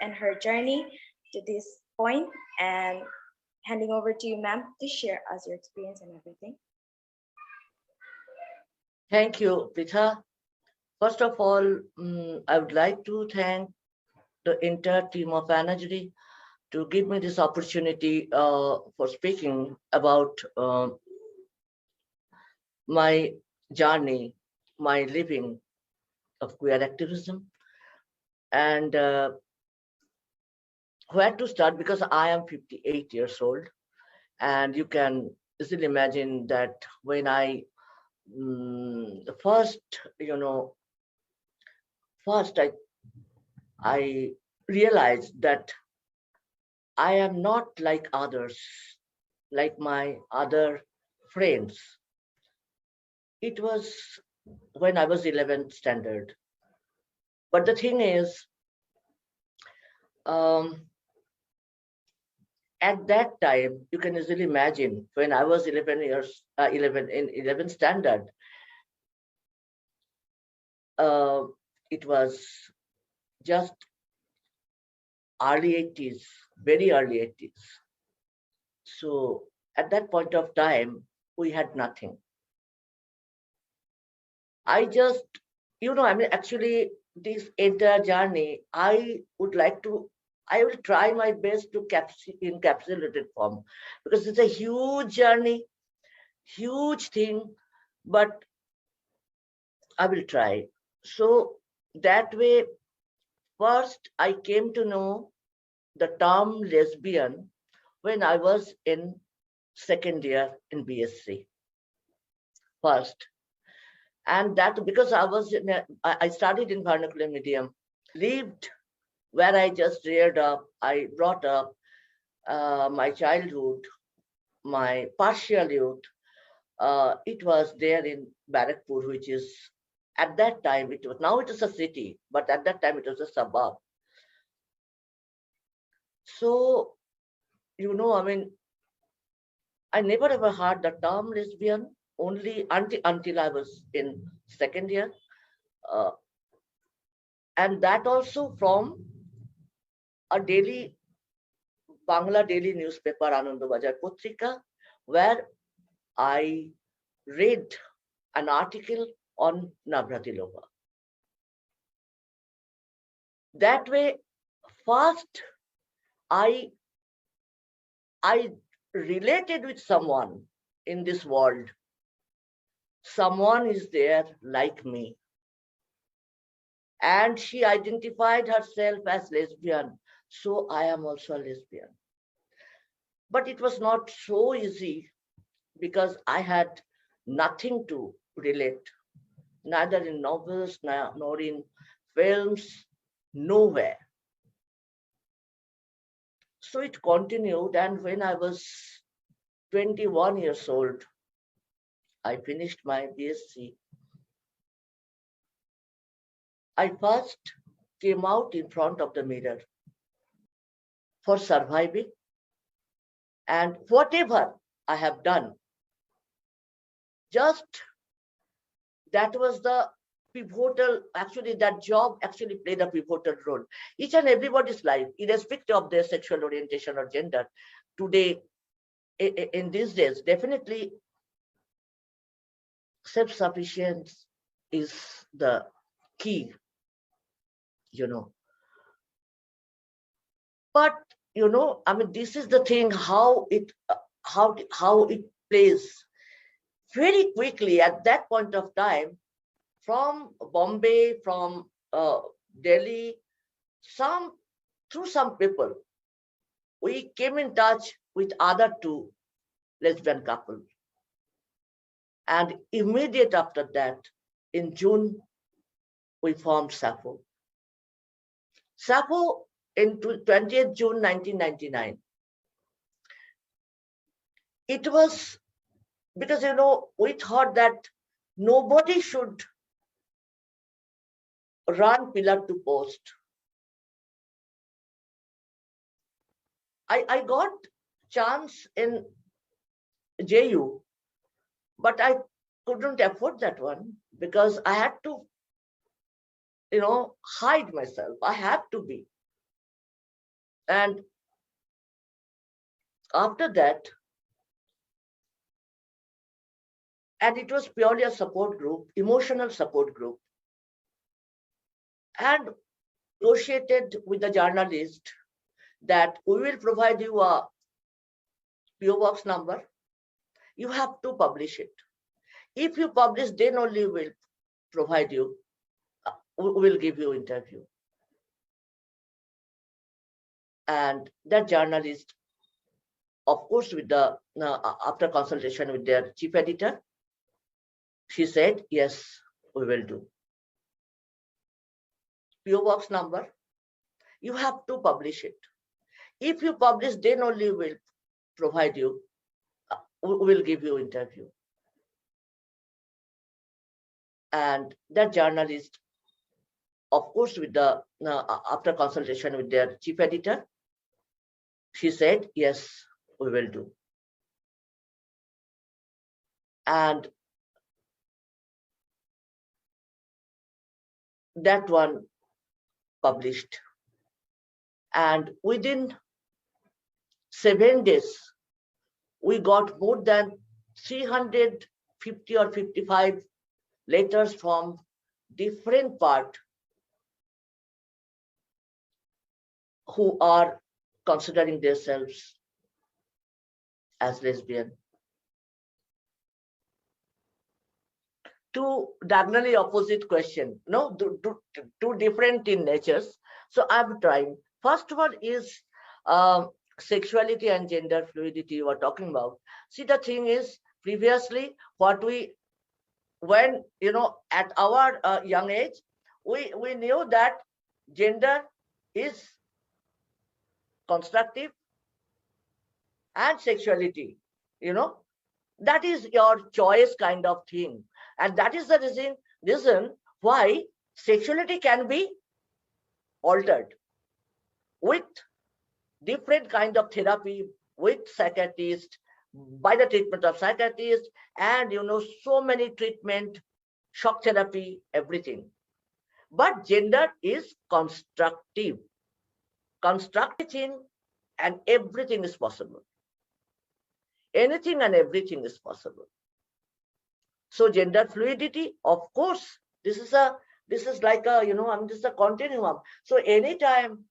and her journey to this point, and handing over to you, ma'am, to share us your experience and everything. Thank you, Pritha. First of all, I would like to thank the entire team of Anajri to give me this opportunity for speaking about my journey, my living of queer activism, and where to start, because I am 58 years old, and you can easily imagine that when I first, first I realized that I am not like others, like my other friends. It was when I was 11th standard. But the thing is, um, at that time, you can easily imagine when I was 11 years, 11 in 11th standard, uh, it was just early 80s, very early 80s. So at that point of time, we had nothing. I just, actually, this entire journey, I will try my best to encapsulate it form, because it's a huge journey, huge thing, but I will try. So that way, first I came to know the term lesbian when I was in second year in BSc. First, and that because I studied in vernacular medium, lived where I just reared up, I brought up my childhood, my partial youth. It was there in Barakpur, which is at that time now it is a city, but at that time it was a suburb. So I never ever heard the term lesbian, only until I was in second year, uh, and that also from a daily Bangla daily newspaper, Anandabazar Putrika, where I read an article on Navratilova. That way, first I related with someone in this world. Someone is there like me. And she identified herself as lesbian. So I am also a lesbian. But it was not so easy because I had nothing to relate, neither in novels nor in films, nowhere. So it continued, and when I was 21 years old, I finished my BSc. I first came out in front of the mirror for surviving, and whatever I have done, just that was the pivotal, actually that job actually played a pivotal role. Each and everybody's life, irrespective of their sexual orientation or gender, today, in these days, definitely self-sufficiency is the key, But this is the thing, how it plays very quickly at that point of time, from Bombay, from Delhi, through some people, we came in touch with other two lesbian couples. And immediate after that, in June, we formed Sappho. Sappho in 20th June 1999. It was because, we thought that nobody should run pillar to post. I got chance in JU, but I couldn't afford that one because I had to, hide myself. I have to be. And after that, and it was purely a support group, emotional support group, and negotiated with the journalist that we will provide you a PO box number. You have to publish it. If you publish, then only we'll provide you, we will give you interview. And that journalist, of course, with the after consultation with their chief editor, she said, yes, we will do. PO box number, you have to publish it. If you publish, then only we'll provide you, we will give you interview. And that journalist, of course, with the after consultation with their chief editor, she said, yes, we will do. And that one published. And within 7 days, we got more than 350 or 55 letters from different part who are considering themselves as lesbian. Two diagonally opposite question, no, two different in natures. So I'm trying. First one is sexuality and gender fluidity you are talking about. See, the thing is, previously, what we, when, at our young age, we knew that gender is constructive and sexuality, that is your choice kind of thing. And that is the reason why sexuality can be altered with different kind of therapy, with psychiatrists, by the treatment of psychiatrists, and so many treatment, shock therapy, everything. But gender is constructive. Constructing and everything is possible. Anything and everything is possible. So gender fluidity, of course, this is like a, this is a continuum. So anytime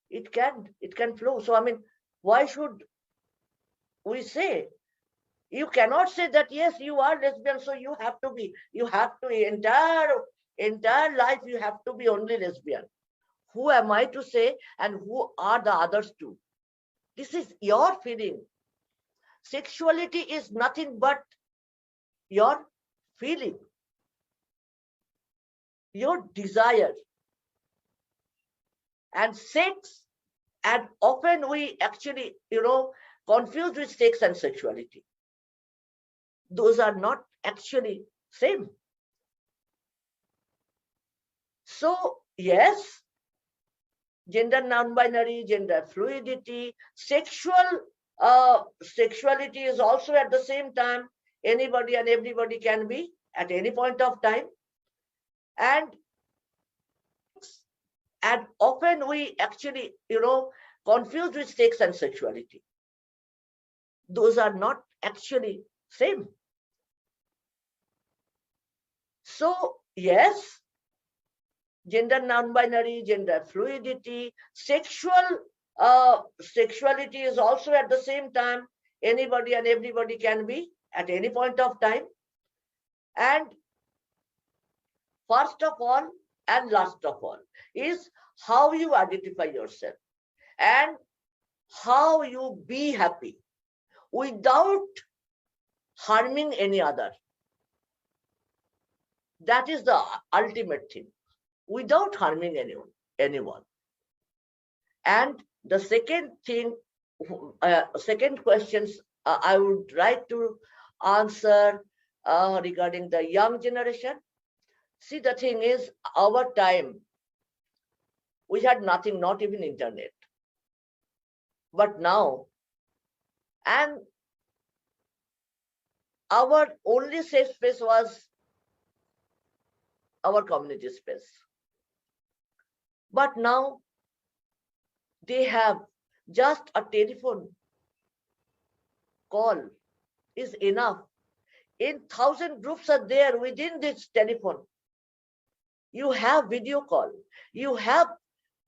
it can flow. So I mean, why should we say? You cannot say that yes, you are lesbian, so you have to entire life you have to be only lesbian. Who am I to say, and who are the others too? This is your feeling. Sexuality is nothing but your feeling, your desire, and sex. And often we actually, confuse with sex and sexuality. Those are not actually same. So yes, gender non-binary, gender fluidity, sexuality is also at the same time. Anybody and everybody can be at any point of time. And often we actually, confuse with sex and sexuality. Those are not actually same. So yes, gender non-binary, gender fluidity, sexuality is also at the same time. Anybody and everybody can be at any point of time. And first of all and last of all is how you identify yourself and how you be happy without harming any other. That is the ultimate thing, without harming anyone. And the second thing, second questions I would like to answer regarding the young generation. See, the thing is, our time, we had nothing, not even internet. But now, and our only safe space was our community space. But now they have Just a telephone call is enough. In 1,000 groups are there within this telephone. You have video call, you have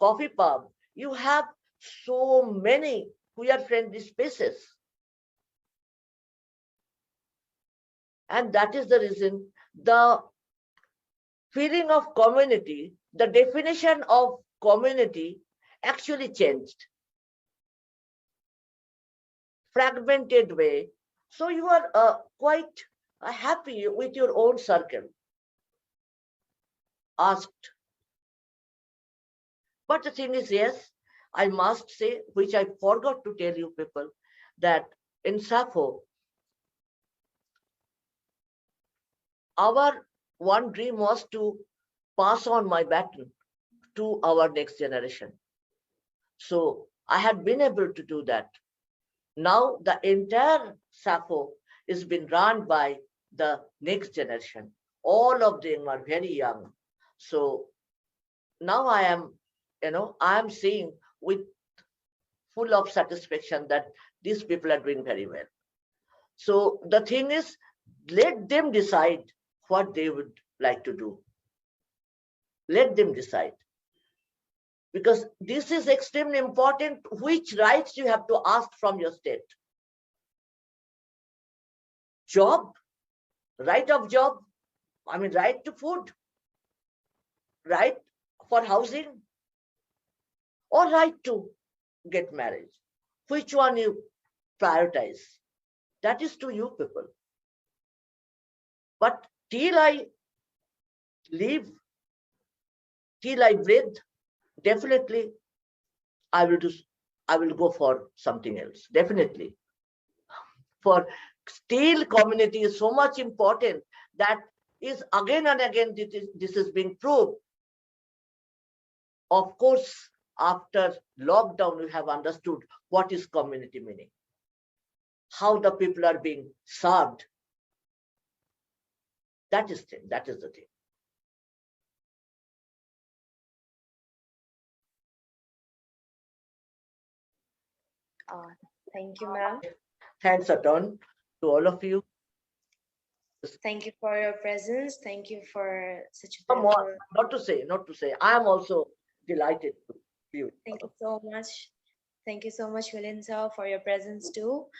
coffee pub, you have so many queer friendly spaces. And that is the reason the feeling of community, the definition of community actually changed. Fragmented way. So you are quite happy with your own circle. Asked. But the thing is, yes, I must say, which I forgot to tell you people, that in Sappho, our one dream was to pass on my baton to our next generation. So I had been able to do that. Now the entire Sappho is being run by the next generation. All of them are very young. So now I am seeing with full of satisfaction that these people are doing very well. So the thing is, let them decide what they would like to do. Let them decide. Because this is extremely important, which rights you have to ask from your state. Job, right of job, right to food, right for housing, or right to get married. Which one you prioritize? That is to you people. But till I live, till I breathe, definitely I will go for something else. Definitely. For still community is so much important that is again and again this is being proved. Of course, after lockdown, we have understood what is community meaning, how the people are being served. That is the thing. Thank you, ma'am. Thanks a ton to all of you. Thank you for your presence. Thank you for such a Come on, beautiful. not to say. I am also delighted to be with you. Thank you so much. Thank you so much, Milinsa, for your presence too.